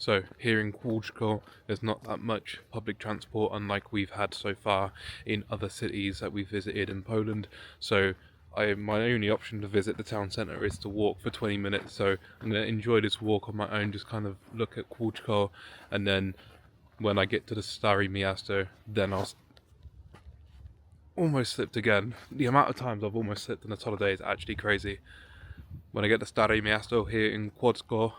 So here in Kłodzko, there's not that much public transport, unlike we've had so far in other cities that we've visited in Poland. So my only option to visit the town centre is to walk for 20 minutes. So I'm going to enjoy this walk on my own, just kind of look at Kłodzko, and then when I get to the Stare Miasto, then I'll almost slipped again. The amount of times I've almost slipped on this holiday is actually crazy. When I get to Stare Miasto here in Kłodzko,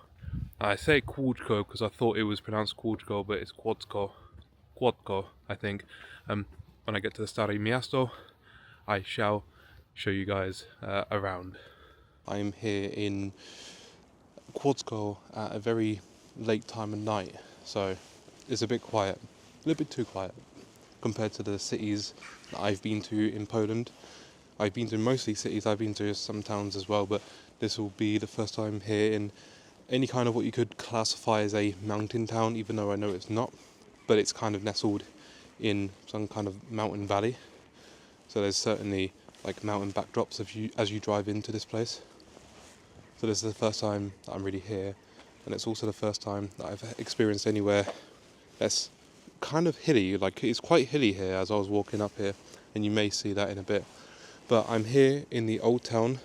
I say Kłodzko because I thought it was pronounced Kłodzko, but it's Kłodzko. Kłodzko, I think. When I get to the Stare Miasto, I shall show you guys around. I'm here in Kłodzko at a very late time of night, so it's a bit quiet, a little bit too quiet compared to the cities that I've been to in Poland. I've been to mostly cities, I've been to some towns as well, but this will be the first time here in any kind of what you could classify as a mountain town, even though I know it's not, but it's kind of nestled in some kind of mountain valley. So there's certainly like mountain backdrops as you drive into this place. So this is the first time that I'm really here, and it's also the first time that I've experienced anywhere that's kind of hilly. Like, it's quite hilly here as I was walking up here, and you may see that in a bit. But I'm here in the old town,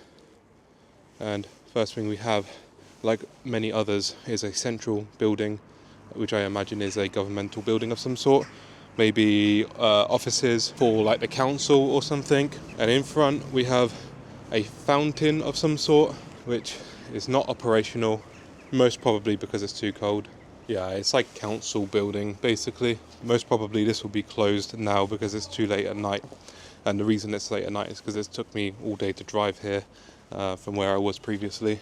and first thing we have, like many others, is a central building, which I imagine is a governmental building of some sort, maybe offices for like the council or something. And in front we have a fountain of some sort, which is not operational, most probably because it's too cold. Yeah, it's like council building basically. Most probably this will be closed now because it's too late at night. And the reason it's late at night is because it took me all day to drive here from where I was previously.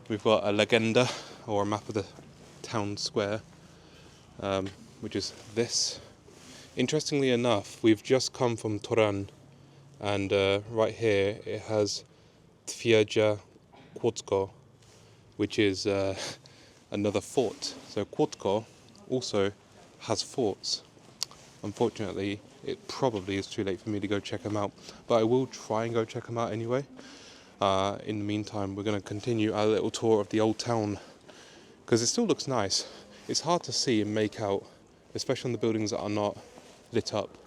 We've got a legenda, or a map of the town square, which is this. Interestingly enough, we've just come from Toran, and right here it has Twierdza Kłodzko, which is another fort. So Kłodzko also has forts. Unfortunately, it probably is too late for me to go check them out, but I will try and go check them out anyway. In the meantime, we're going to continue our little tour of the old town, because it still looks nice. It's hard to see and make out, especially on the buildings that are not lit up,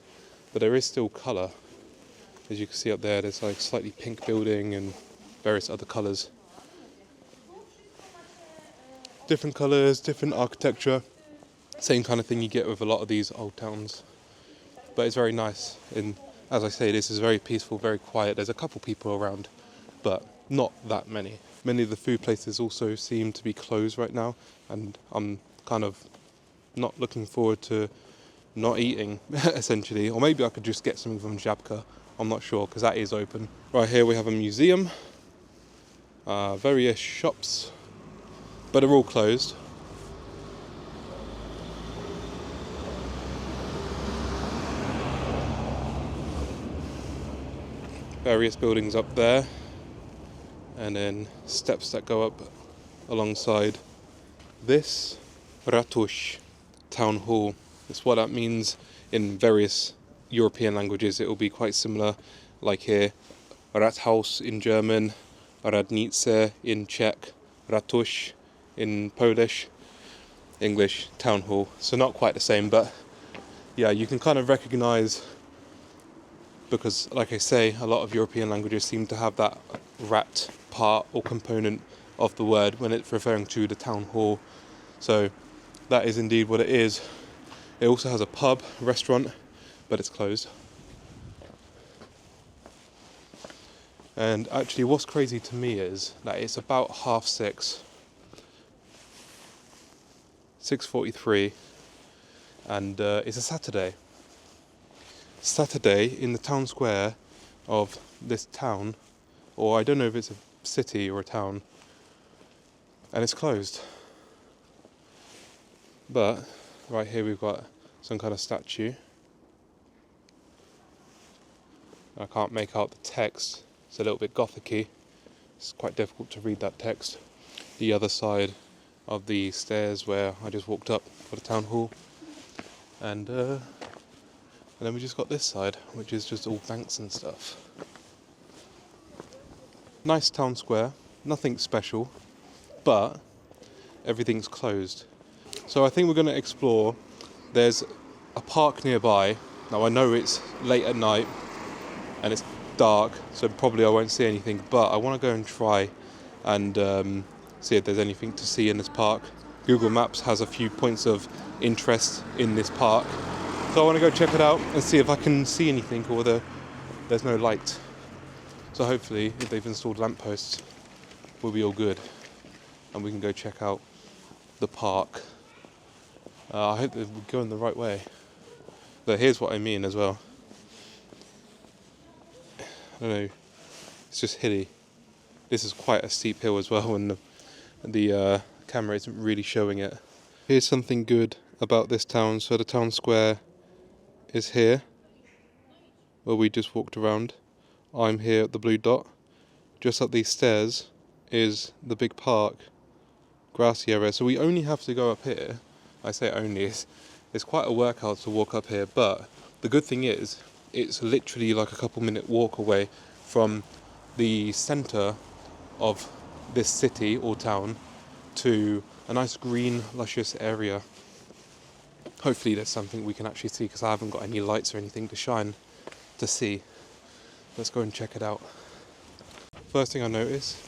but there is still colour. As you can see up there, there's like slightly pink building and various other colours. Different colours, different architecture, same kind of thing you get with a lot of these old towns. But it's very nice, and as I say, this is very peaceful, very quiet. There's a couple people around, but not that many. Many of the food places also seem to be closed right now, and I'm kind of not looking forward to not eating, essentially. Or maybe I could just get something from Żabka, I'm not sure, because that is open. Right here we have a museum, various shops, but they're all closed. Various buildings up there, and then steps that go up alongside this ratusz, town hall. That's what that means in various European languages. It will be quite similar, like here, Rathaus in German, Radnice in Czech, ratusz in Polish, English, town hall. So not quite the same, but yeah, you can kind of recognize, because like I say, a lot of European languages seem to have that rat part or component of the word when it's referring to the town hall. So that is indeed what it is. It also has a pub, restaurant, but it's closed. And actually what's crazy to me is that it's about 6:43, and it's a Saturday. Saturday in the town square of this town, or I don't know if it's a city or a town, and it's closed. But right here we've got some kind of statue. I can't make out the text, it's a little bit gothic-y. It's quite difficult to read that text. The other side of the stairs where I just walked up for the town hall, and then we just got this side, which is just all banks and stuff. Nice town square, nothing special, but everything's closed. So I think we're going to explore. There's a park nearby. Now I know it's late at night and it's dark, so probably I won't see anything, but I want to go and try and see if there's anything to see in this park. Google Maps has a few points of interest in this park, so I want to go check it out and see if I can see anything, or there's no light. So hopefully, if they've installed lampposts, we'll be all good and we can go check out the park. I hope that we're going the right way. But here's what I mean as well. I don't know, it's just hilly. This is quite a steep hill as well, and the camera isn't really showing it. Here's something good about this town. So the town square is here, where we just walked around. I'm here at the blue dot. Just up these stairs is the big park, grassy area. So we only have to go up here. I say only, it's quite a workout to walk up here, but the good thing is it's literally like a couple-minute walk away from the centre of this city or town to a nice green, luscious area. Hopefully there's something we can actually see, because I haven't got any lights or anything to shine to see. Let's go and check it out. First thing I notice,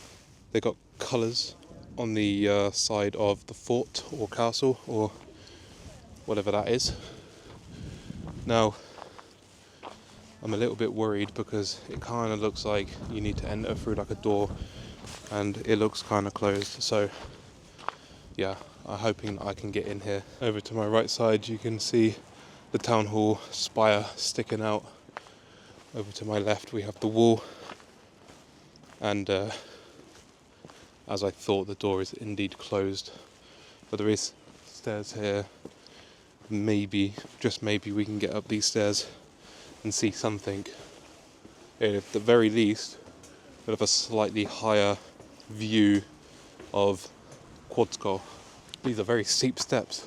they got colours on the side of the fort or castle or whatever that is. Now, I'm a little bit worried because it kind of looks like you need to enter through like a door, and it looks kind of closed. So yeah, I'm hoping I can get in here. Over to my right side you can see the town hall spire sticking out. Over to my left we have the wall, and as I thought, the door is indeed closed, but there is stairs here. Maybe, just maybe, we can get up these stairs and see something. And at the very least we'll have a slightly higher view of Kłodzko. These are very steep steps.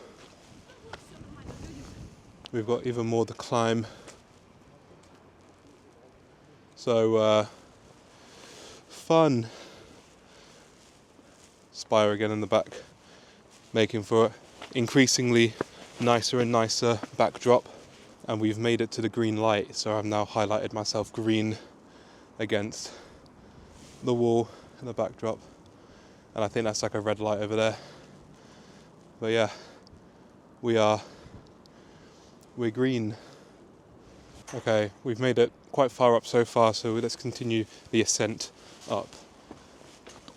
We've got even more to climb. So fun. Spire again in the back, making for increasingly nicer and nicer backdrop. And we've made it to the green light, so I've now highlighted myself green against the wall and the backdrop, and I think that's like a red light over there. But yeah, we're green. Okay, we've made it quite far up so far, so let's continue the ascent up.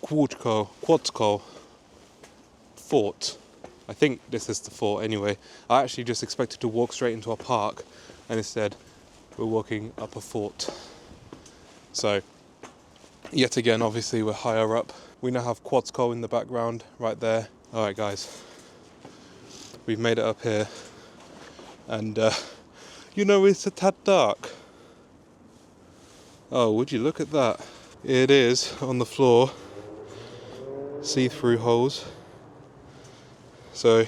Kłodzko Fort. I think this is the fort anyway. I actually just expected to walk straight into a park, and instead we're walking up a fort. So yet again, obviously we're higher up. We now have Kłodzko in the background right there. Alright guys, we've made it up here, and you know, it's a tad dark. Oh, would you look at that? It is on the floor, see-through holes. So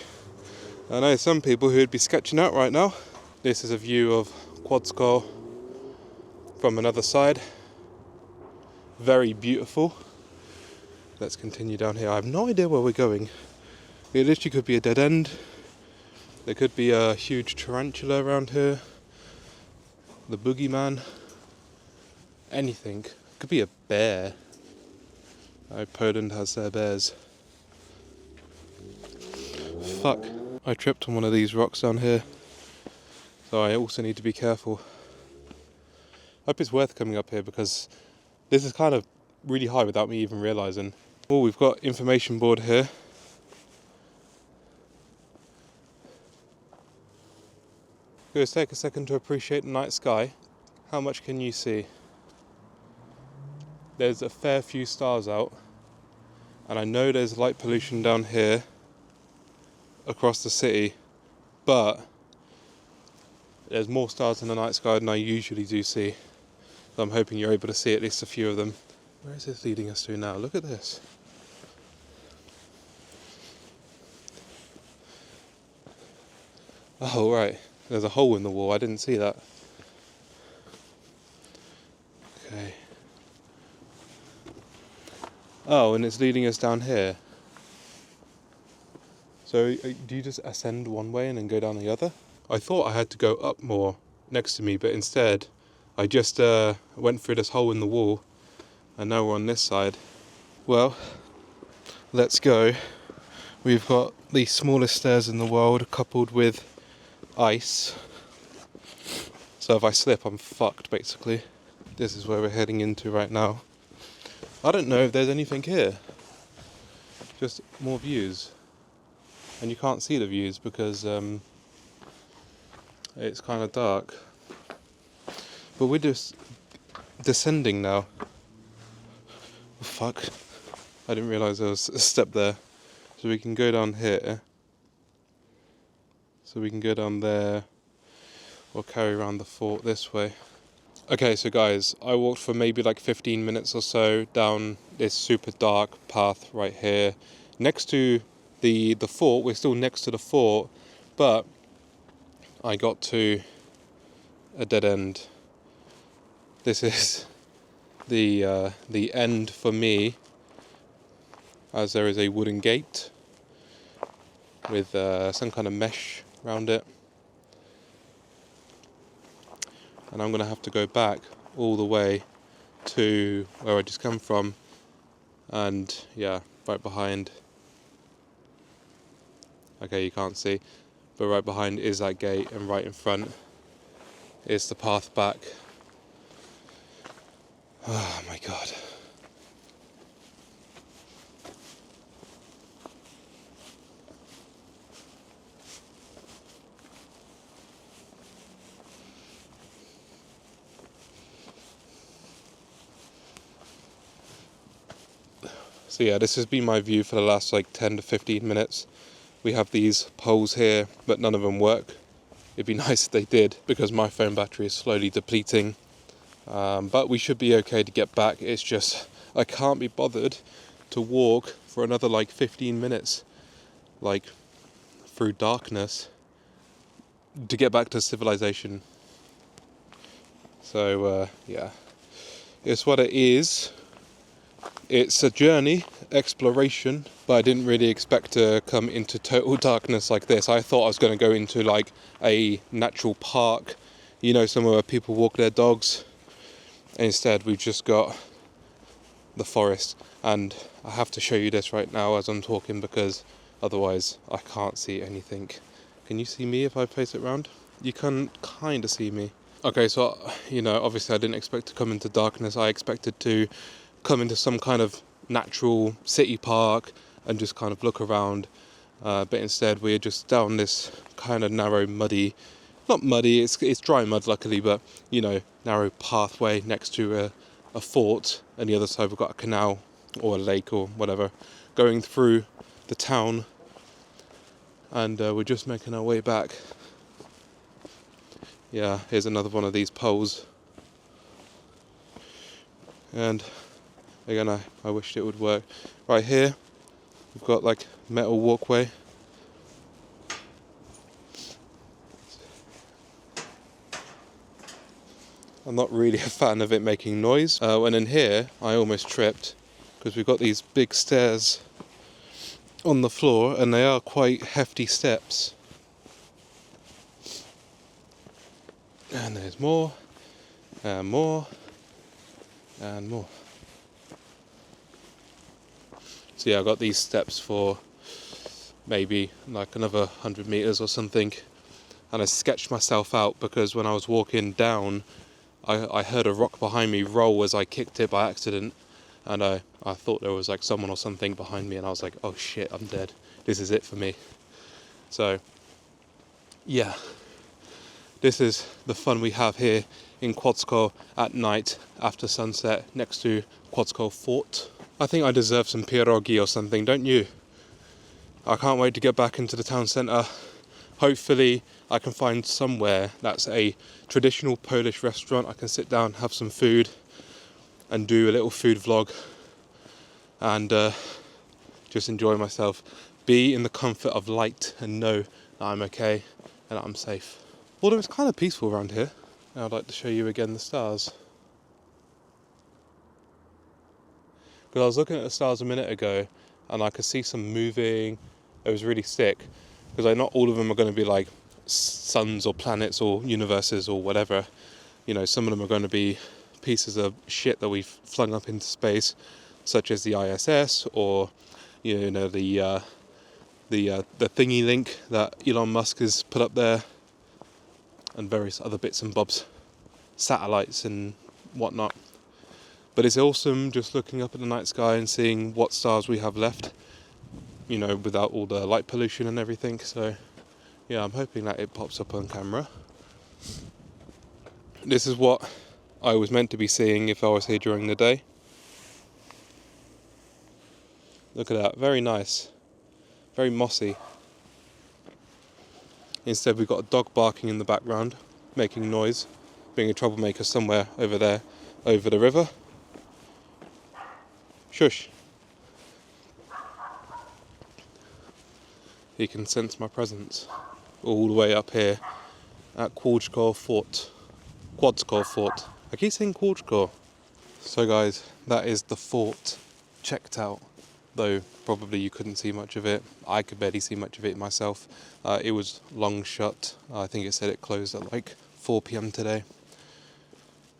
I know some people who would be sketching out right now. This is a view of Kłodzko from another side. Very beautiful. Let's continue down here. I have no idea where we're going. It literally could be a dead end. There could be a huge tarantula around here. The boogeyman. Anything. Could be a bear. Poland has their bears. Fuck. I tripped on one of these rocks down here, so I also need to be careful. I hope it's worth coming up here, because this is kind of really high without me even realising. Oh, we've got information board here. Let's take a second to appreciate the night sky. How much can you see? There's a fair few stars out, and I know there's light pollution down here across the city, but there's more stars in the night sky than I usually do see. So I'm hoping you're able to see at least a few of them. Where is this leading us to now? Look at this. Oh right, there's a hole in the wall, I didn't see that. Okay. Oh, and it's leading us down here. So do you just ascend one way and then go down the other? I thought I had to go up more next to me, but instead I just went through this hole in the wall and now we're on this side. Well, let's go. We've got the smallest stairs in the world coupled with ice. So if I slip, I'm fucked basically. This is where we're heading into right now. I don't know if there's anything here. Just more views. And you can't see the views because it's kind of dark. But we're just descending now. Oh, fuck. I didn't realise there was a step there. So we can go down here. So we can go down there. Or carry around the fort this way. Okay, so guys, I walked for maybe like 15 minutes or so down this super dark path right here. Next to the fort, we're still next to the fort, but I got to a dead end. This is the end for me, as there is a wooden gate with some kind of mesh around it. And I'm going to have to go back all the way to where I just come from. And yeah, right behind. Okay, you can't see. But right behind is that gate, and right in front is the path back. Oh my god. So yeah, this has been my view for the last like 10 to 15 minutes. We have these poles here, but none of them work. It'd be nice if they did, because my phone battery is slowly depleting. But we should be okay to get back. It's just, I can't be bothered to walk for another like 15 minutes, like through darkness, to get back to civilization. So yeah, it's what it is. It's a journey, exploration, but I didn't really expect to come into total darkness like this. I thought I was going to go into like a natural park, you know, somewhere where people walk their dogs. Instead, we've just got the forest, and I have to show you this right now as I'm talking because otherwise I can't see anything. Can you see me if I face it round? You can kind of see me. Okay, so, you know, obviously I didn't expect to come into darkness. I expected to come into some kind of natural city park and just kind of look around, but instead we're just down this kind of narrow, muddy, not muddy, it's dry mud luckily, but you know, narrow pathway next to a fort, and the other side we've got a canal or a lake or whatever going through the town, and we're just making our way back. Yeah, here's another one of these poles, and again, I wished it would work. Right here, we've got like metal walkway. I'm not really a fan of it making noise. When in here, I almost tripped because we've got these big stairs on the floor, and they are quite hefty steps. And there's more, and more, and more. So yeah, I got these steps for maybe like another 100 meters or something, and I sketched myself out because when I was walking down, I heard a rock behind me roll as I kicked it by accident, and I thought there was like someone or something behind me, and I was like, oh shit, I'm dead. This is it for me. So yeah, this is the fun we have here in Kłodzko at night after sunset next to Kłodzko Fort. I think I deserve some pierogi or something, don't you? I can't wait to get back into the town centre. Hopefully I can find somewhere that's a traditional Polish restaurant. I can sit down, have some food, and do a little food vlog, and just enjoy myself. Be in the comfort of light and know that I'm okay and that I'm safe. Although it's kind of peaceful around here. Now I'd like to show you again the stars. Because I was looking at the stars a minute ago and I could see some moving It was really sick, because like not all of them are going to be like suns or planets or universes or whatever. You know, some of them are going to be pieces of shit that we've flung up into space, such as the ISS, or you know, the thingy link that Elon Musk has put up there, and various other bits and bobs, satellites and whatnot. But it's awesome just looking up at the night sky and seeing what stars we have left, you know, without all the light pollution and everything. So yeah, I'm hoping that it pops up on camera. This is what I was meant to be seeing if I was here during the day. Look at that, very nice, very mossy. Instead we've got a dog barking in the background, making noise, being a troublemaker somewhere over there, over the river. Shush. He can sense my presence all the way up here at Kłodzko Fort. Kłodzko Fort. I keep saying Kłodzko. So guys, that is the fort checked out, though probably you couldn't see much of it. I could barely see much of it myself. It was long shut. I think it said it closed at like 4 p.m. today.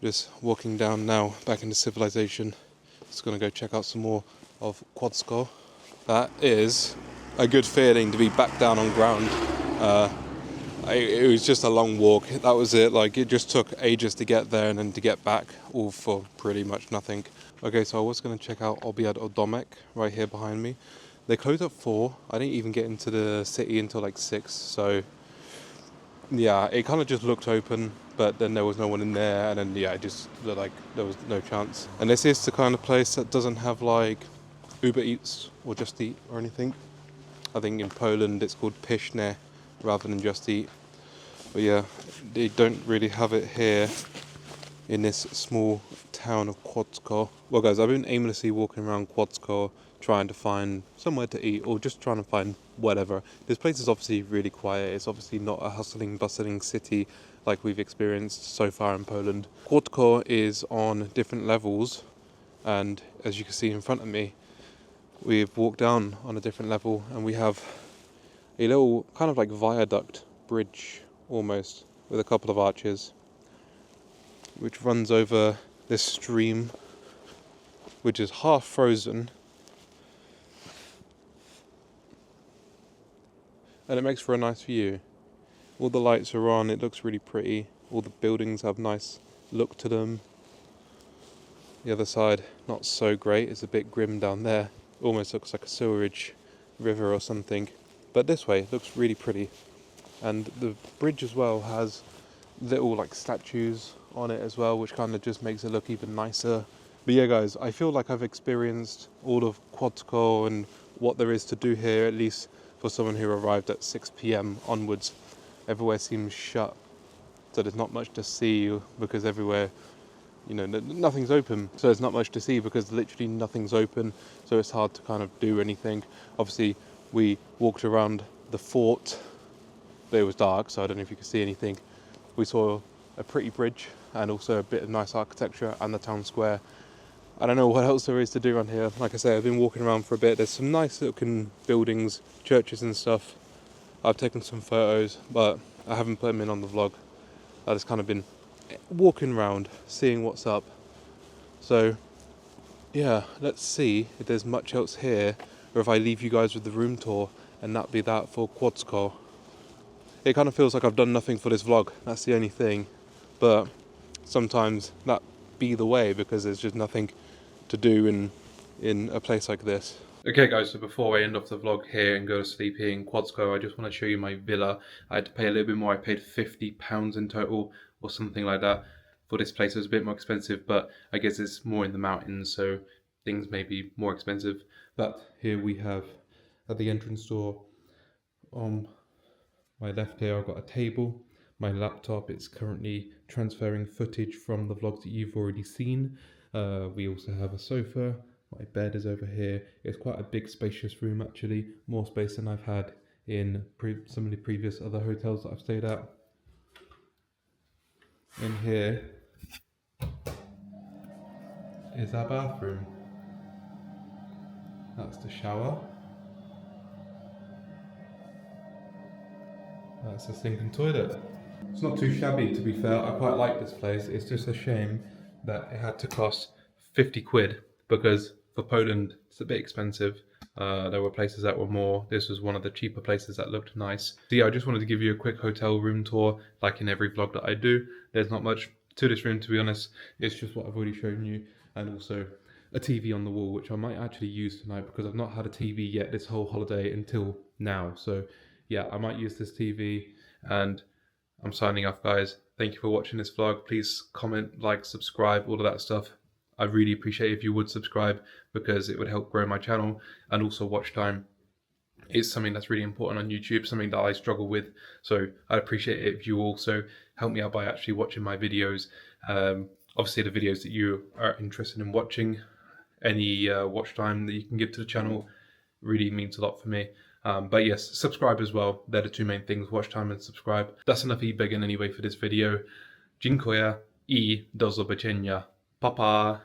Just walking down now, back into civilization. Just gonna go check out some more of Kłodzko. That is a good feeling to be back down on ground. It was just a long walk, that was it. Like, it just took ages to get there and then to get back, all for pretty much nothing. Okay, so I was going to check out Obiad Odomek right here behind me. They closed at 4. I didn't even get into the city until like 6, so yeah, it kind of just looked open, but then there was no one in there, and then yeah, it just looked like there was no chance. And this is the kind of place that doesn't have like Uber Eats or Just Eat or anything. I think in Poland it's called Pyszne rather than Just Eat. But yeah, they don't really have it here in this small town of Kłodzko. Well guys, I've been aimlessly walking around Kłodzko trying to find somewhere to eat, or just trying to find whatever. This place is obviously really quiet. It's obviously not a hustling, bustling city like we've experienced so far in Poland. Kłodzko is on different levels, and as you can see in front of me, we've walked down on a different level, and we have a little kind of like viaduct bridge almost with a couple of arches which runs over this stream which is half frozen, and it makes for a nice view. All the lights are on, it looks really pretty, all the buildings have nice look to them. The other side not so great, it's a bit grim down there, almost looks like a sewerage river or something. But this way, it looks really pretty. And the bridge as well has little like statues on it as well, which kind of just makes it look even nicer. But yeah guys, I feel like I've experienced all of Kłodzko and what there is to do here, at least for someone who arrived at 6 p.m. onwards. Everywhere seems shut, so there's not much to see because everywhere, you know, nothing's open. So there's not much to see because literally nothing's open, so it's hard to kind of do anything. Obviously, we walked around the fort, but it was dark, so I don't know if you could see anything. We saw a pretty bridge and also a bit of nice architecture and the town square. I don't know what else there is to do around here. Like I say, I've been walking around for a bit. There's some nice looking buildings, churches and stuff. I've taken some photos, but I haven't put them in on the vlog. I've just kind of been walking around, seeing what's up. So yeah, let's see if there's much else here, or if I leave you guys with the room tour and that'd be that for Kłodzko. It kind of feels like I've done nothing for this vlog, that's the only thing. But sometimes that be the way because there's just nothing to do in a place like this. Okay guys, so before I end off the vlog here and go to sleep here in Kłodzko, I just want to show you my villa. I had to pay a little bit more. I paid £50 in total or something like that for this place. It was a bit more expensive, but I guess it's more in the mountains, so things may be more expensive. But here we have at the entrance door on my left here, I've got a table, my laptop. It's currently transferring footage from the vlogs that you've already seen. We also have a sofa. My bed is over here. It's quite a big spacious room actually, more space than I've had in some of the previous other hotels that I've stayed at. In here is our bathroom. That's the shower. That's a sinking toilet. It's not too shabby, to be fair. I quite like this place. It's just a shame that it had to cost 50 quid because for Poland it's a bit expensive. There were places that were more. This was one of the cheaper places that looked nice. So yeah, I just wanted to give you a quick hotel room tour, like in every vlog that I do. There's not much to this room, to be honest. It's just what I've already shown you, and also a TV on the wall, which I might actually use tonight because I've not had a TV yet this whole holiday until now. So yeah, I might use this TV, and I'm signing off, guys. Thank you for watching this vlog. Please comment, like, subscribe, all of that stuff. I really appreciate if you would subscribe because it would help grow my channel, and also watch time. It's something that's really important on YouTube, something that I struggle with. So I'd appreciate it if you also help me out by actually watching my videos. Obviously the videos that you are interested in watching, any watch time that you can give to the channel really means a lot for me. But yes, subscribe as well. They're the two main things, watch time and subscribe. That's enough e-begging anyway for this video. Dziękuję I do zobaczenia. Pa pa!